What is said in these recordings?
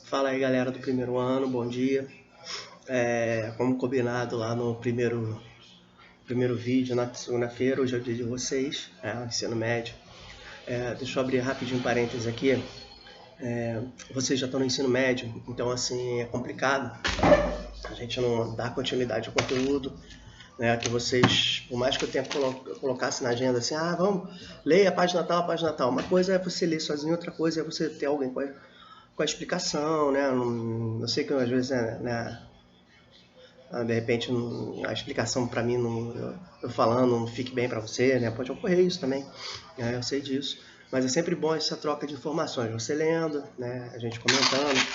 Fala aí, galera do primeiro ano, bom dia. Como combinado lá no primeiro vídeo, na segunda-feira, hoje é o dia de vocês, o ensino médio. Deixa eu abrir rapidinho um parênteses aqui. Vocês já estão no ensino médio, então assim, é complicado a gente não dar continuidade ao conteúdo, né, que vocês, por mais que eu tenha colocasse na agenda assim, vamos, leia a página tal. Uma coisa é você ler sozinho, outra coisa é você ter alguém com a explicação, né? Eu sei que às vezes, né, de repente a explicação para mim, eu falando, não fique bem para você, né? Pode ocorrer isso também, eu sei disso. Mas é sempre bom essa troca de informações, você lendo, né? A gente comentando.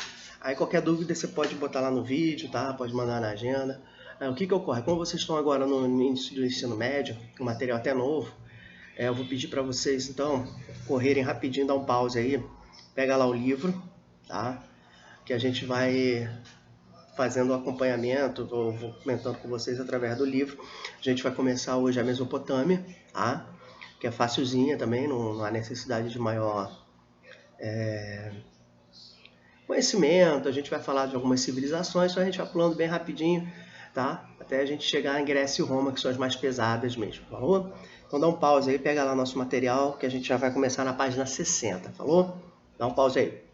Aí qualquer dúvida você pode botar lá no vídeo, tá? Pode mandar na agenda. O que ocorre? Como vocês estão agora no início do ensino médio, um material até novo, eu vou pedir para vocês, então, correrem rapidinho, dar um pause aí, pega lá o livro, tá? Que a gente vai fazendo o acompanhamento, eu vou comentando com vocês através do livro. A gente vai começar hoje a Mesopotâmia, tá? Que é facilzinha também, não há necessidade de maior conhecimento. A gente vai falar de algumas civilizações, então a gente vai pulando bem rapidinho, tá? Até a gente chegar em Grécia e Roma, que são as mais pesadas mesmo, falou? Então dá um pause aí, pega lá nosso material, que a gente já vai começar na página 60, falou? Dá um pause aí.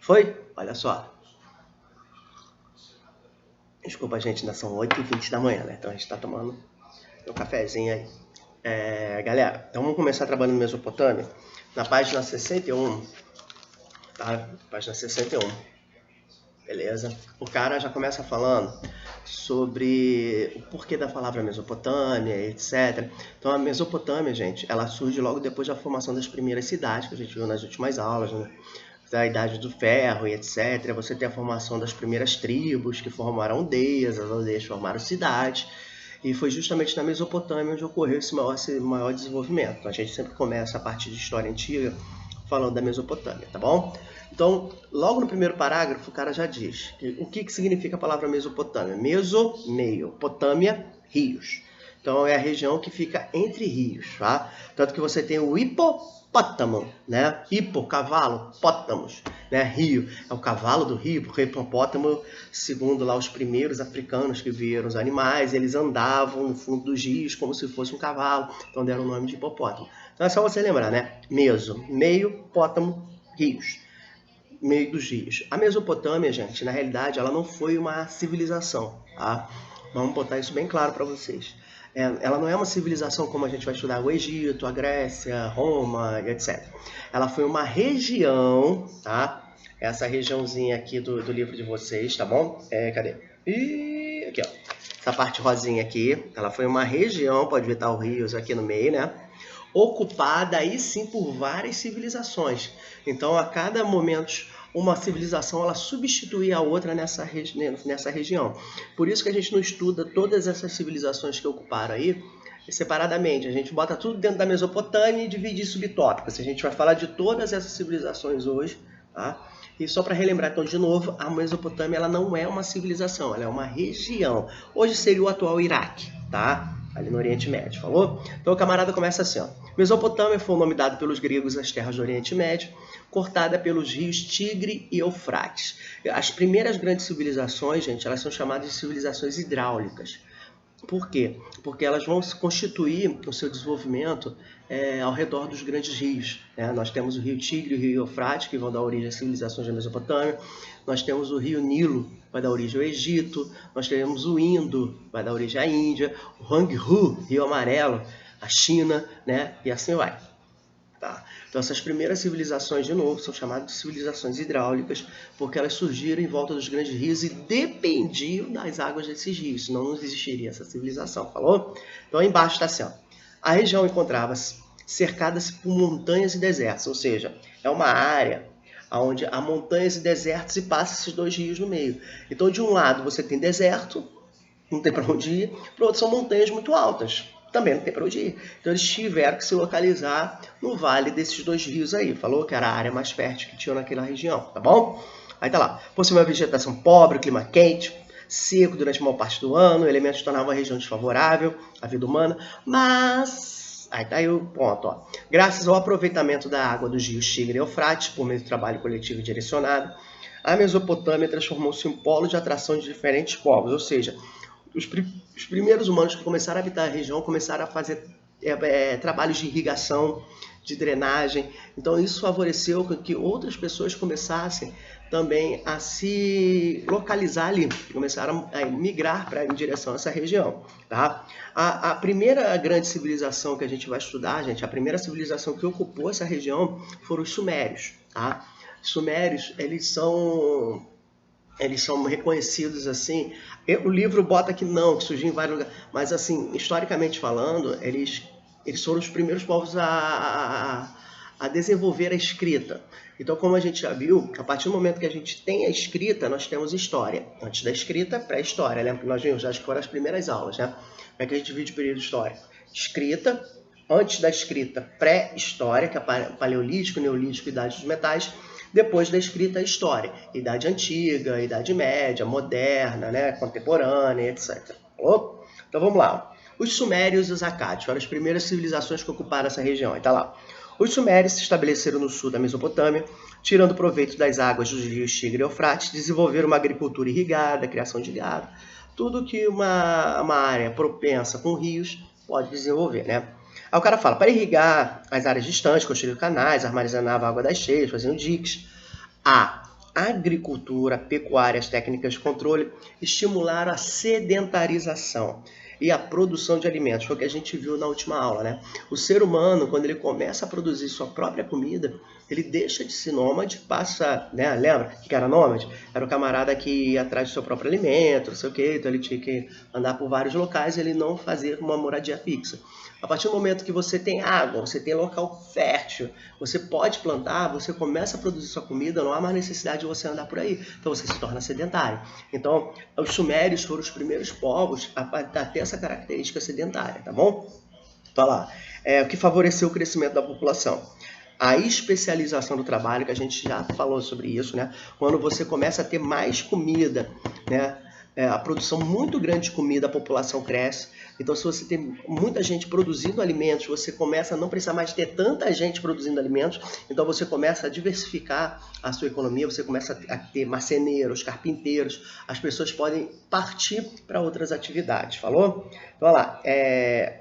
Foi? Olha só. Desculpa, gente, ainda são 8h20 da manhã, né? Então a gente tá tomando um cafezinho aí. Galera, então vamos começar trabalhando no Mesopotâmia. Na página 61, tá? Página 61. Beleza? O cara já começa falando sobre o porquê da palavra Mesopotâmia, etc. Então a Mesopotâmia, gente, ela surge logo depois da formação das primeiras cidades, que a gente viu nas últimas aulas, né? Da Idade do Ferro e etc. Você tem a formação das primeiras tribos que formaram aldeias, as aldeias formaram cidades. E foi justamente na Mesopotâmia onde ocorreu esse maior desenvolvimento. Então, a gente sempre começa a partir de história antiga falando da Mesopotâmia, tá bom? Então, logo no primeiro parágrafo, o cara já diz o que significa a palavra Mesopotâmia. Meso, meio, potâmia, rios. Então, é a região que fica entre rios, tá? Tanto que você tem o hipopótamo, né? Hipo, cavalo, pótamos, né? Rio, é o cavalo do rio, porque o hipopótamo, segundo lá os primeiros africanos que viram os animais, eles andavam no fundo dos rios como se fosse um cavalo, então deram o nome de hipopótamo. Então é só você lembrar, né? Meso, meio, pótamo, rios. Meio dos rios. A Mesopotâmia, gente, na realidade, ela não foi uma civilização, tá? Vamos botar isso bem claro para vocês. Ela não é uma civilização como a gente vai estudar o Egito, a Grécia, Roma, etc. Ela foi uma região, tá? Essa regiãozinha aqui do livro de vocês, tá bom? Cadê? Aqui, ó. Essa parte rosinha aqui, ela foi uma região, pode ver, tá, os rios aqui no meio, né? Ocupada aí sim por várias civilizações. Então, a cada momento, uma civilização ela substituía a outra nessa região. Por isso que a gente não estuda todas essas civilizações que ocuparam aí separadamente. A gente bota tudo dentro da Mesopotâmia e divide em subtópicos. A gente vai falar de todas essas civilizações hoje, tá? E só para relembrar então de novo, a Mesopotâmia ela não é uma civilização, ela é uma região. Hoje seria o atual Iraque, tá? Ali no Oriente Médio, falou? Então o camarada começa assim, ó. Mesopotâmia foi o nome dado pelos gregos às terras do Oriente Médio, cortada pelos rios Tigre e Eufrates. As primeiras grandes civilizações, gente, elas são chamadas de civilizações hidráulicas. Por quê? Porque elas vão se constituir o seu desenvolvimento ao redor dos grandes rios. Né? Nós temos o rio Tigre e o rio Eufrates, que vão dar origem às civilizações da Mesopotâmia. Nós temos o rio Nilo, que vai dar origem ao Egito. Nós temos o Indo, que vai dar origem à Índia. O Hanghu, rio Amarelo, a China, né? E assim vai. Tá? Então essas primeiras civilizações, de novo, são chamadas de civilizações hidráulicas, porque elas surgiram em volta dos grandes rios e dependiam das águas desses rios, senão não existiria essa civilização, falou? Então aí embaixo está assim, ó. A região encontrava-se cercada-se por montanhas e desertos, ou seja, é uma área onde há montanhas e desertos e passa esses dois rios no meio. Então de um lado você tem deserto, não tem para onde ir, para o outro são montanhas muito altas, também não tem para onde ir. Então eles tiveram que se localizar no vale desses dois rios aí. Falou que era a área mais fértil que tinha naquela região, tá bom? Aí tá lá. Possui uma vegetação pobre, clima quente, seco durante a maior parte do ano, elementos que tornavam a região desfavorável à vida humana, mas Aí tá aí o ponto, ó. Graças ao aproveitamento da água dos rios Tigre e Eufrates, por meio do trabalho coletivo e direcionado, a Mesopotâmia transformou-se em um polo de atração de diferentes povos, ou seja, os primeiros humanos que começaram a habitar a região começaram a fazer trabalhos de irrigação, de drenagem. Então isso favoreceu que outras pessoas começassem também a se localizar ali, começaram a migrar em direção a essa região. Tá? A primeira grande civilização que a gente vai estudar, gente, a primeira civilização que ocupou essa região foram os sumérios. Tá? Os sumérios, eles são reconhecidos assim. O livro bota que não, que surgiu em vários lugares, mas assim, historicamente falando, eles foram os primeiros povos a desenvolver a escrita. Então, como a gente já viu, a partir do momento que a gente tem a escrita, nós temos história. Antes da escrita, pré-história. Lembra que nós vimos? Acho que foram as primeiras aulas, né? Como é que a gente divide o período histórico? Escrita, antes da escrita, pré-história, que é paleolítico, neolítico, idade dos metais. Depois da escrita, a história. Idade antiga, idade média, moderna, né? Contemporânea, etc. Falou? Então, vamos lá. Os sumérios e os acádios foram as primeiras civilizações que ocuparam essa região. Está lá. Os sumérios se estabeleceram no sul da Mesopotâmia, tirando proveito das águas dos rios Tigre e Eufrates, desenvolveram uma agricultura irrigada, criação de gado, tudo que uma área propensa com rios pode desenvolver, né? Aí o cara fala, para irrigar as áreas distantes, construíram canais, armazenavam a água das cheias, faziam diques. A agricultura, pecuária, as técnicas de controle estimularam a sedentarização e a produção de alimentos. Foi o que a gente viu na última aula, né? O ser humano, quando ele começa a produzir sua própria comida, ele deixa de ser nômade, passa, né? Lembra que era nômade? Era o camarada que ia atrás do seu próprio alimento, não sei o quê, então ele tinha que andar por vários locais e ele não fazia uma moradia fixa. A partir do momento que você tem água, você tem local fértil, você pode plantar, você começa a produzir sua comida, não há mais necessidade de você andar por aí. Então você se torna sedentário. Então, os sumérios foram os primeiros povos a ter essa característica sedentária, tá bom? Então, lá, o que favoreceu o crescimento da população? A especialização do trabalho, que a gente já falou sobre isso, né? Quando você começa a ter mais comida, né? A produção muito grande de comida, a população cresce. Então, se você tem muita gente produzindo alimentos, você começa a não precisar mais ter tanta gente produzindo alimentos. Então, você começa a diversificar a sua economia, você começa a ter marceneiros, carpinteiros. As pessoas podem partir para outras atividades, falou? Então, olha lá.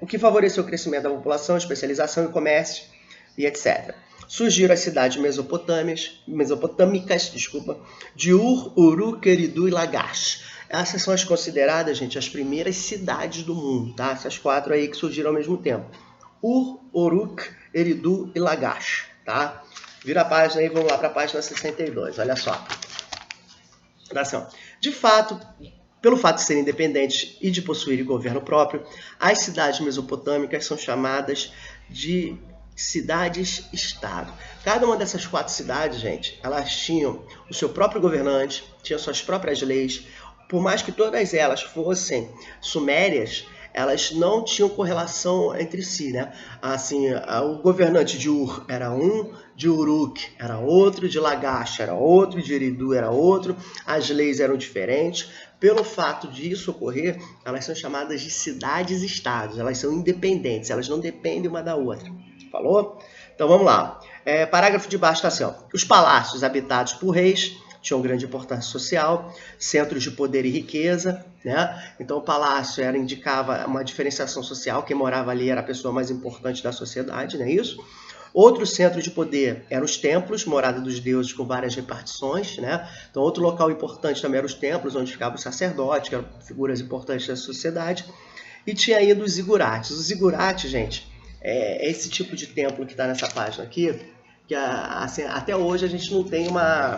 O que favoreceu o crescimento da população, especialização e comércio e etc. Surgiram as cidades mesopotâmicas, de Ur, Uruk, Eridu e Lagash. Essas são as consideradas, gente, as primeiras cidades do mundo, tá? Essas quatro aí que surgiram ao mesmo tempo. Ur, Uruk, Eridu e Lagash, tá? Vira a página aí, vamos lá para a página 62, olha só. Assim, de fato, pelo fato de serem independentes e de possuírem governo próprio, as cidades mesopotâmicas são chamadas de cidades-estado. Cada uma dessas quatro cidades, gente, elas tinham o seu próprio governante, tinham suas próprias leis. Por mais que todas elas fossem sumérias, elas não tinham correlação entre si, né? Assim, o governante de Ur era um, de Uruk era outro, de Lagash era outro, de Eridu era outro, as leis eram diferentes. Pelo fato disso ocorrer, elas são chamadas de cidades-estados, elas são independentes, elas não dependem uma da outra. Falou? Então vamos lá. Parágrafo de baixo está assim, ó. Os palácios habitados por reis tinham grande importância social, centros de poder e riqueza, né? Então o palácio indicava uma diferenciação social, quem morava ali era a pessoa mais importante da sociedade, não é isso? Outro centro de poder eram os templos, morada dos deuses com várias repartições, né? Então outro local importante também eram os templos, onde ficavam os sacerdotes, que eram figuras importantes da sociedade, e tinha ainda os zigurates. Os zigurates, gente, é esse tipo de templo que está nessa página aqui, que assim, até hoje a gente não tem uma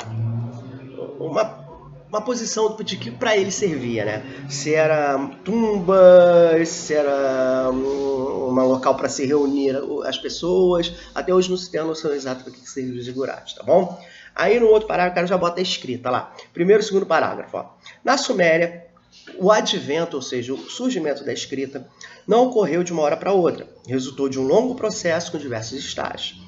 posição de que para ele servia, né? Se era tumbas, se era um local para se reunir as pessoas, até hoje não se tem a noção exata do que servia os zigurates, tá bom? Aí no outro parágrafo o cara já bota a escrita lá. Primeiro e segundo parágrafo, ó. Na Suméria, o advento, ou seja, o surgimento da escrita, não ocorreu de uma hora para outra. Resultou de um longo processo com diversos estágios.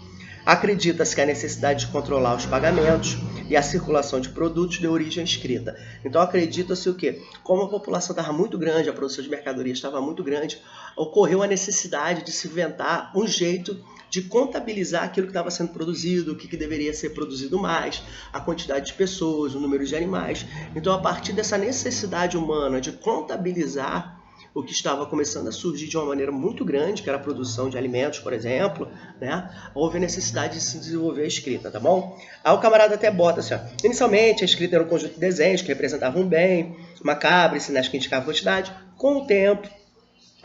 Acredita-se que a necessidade de controlar os pagamentos e a circulação de produtos deu origem à escrita. Então acredita-se o quê? Como a população estava muito grande, a produção de mercadorias estava muito grande, ocorreu a necessidade de se inventar um jeito de contabilizar aquilo que estava sendo produzido, o que deveria ser produzido mais, a quantidade de pessoas, o número de animais. Então, a partir dessa necessidade humana de contabilizar o que estava começando a surgir de uma maneira muito grande, que era a produção de alimentos, por exemplo, né? Houve a necessidade de se desenvolver a escrita, tá bom? Aí o camarada até bota assim, ó, inicialmente a escrita era um conjunto de desenhos que representavam um bem, uma cabra, sinais que indicavam quantidade. Com o tempo,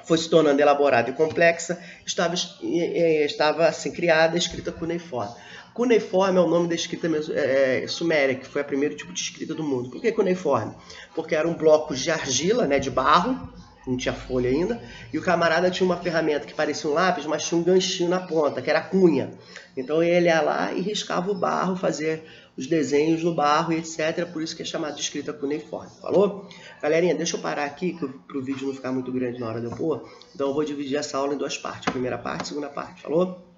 foi se tornando elaborada e complexa, estava assim, criada a escrita cuneiforme. Cuneiforme é o nome da escrita suméria, que foi o primeiro tipo de escrita do mundo. Por que cuneiforme? Porque eram blocos de argila, né, de barro, não tinha folha ainda, e o camarada tinha uma ferramenta que parecia um lápis, mas tinha um ganchinho na ponta, que era a cunha. Então ele ia lá e riscava o barro, fazia os desenhos no barro e etc. Por isso que é chamado de escrita cuneiforme. Falou? Galerinha, deixa eu parar aqui, para o vídeo não ficar muito grande na hora de eu pôr. Então eu vou dividir essa aula em duas partes. Primeira parte, segunda parte. Falou?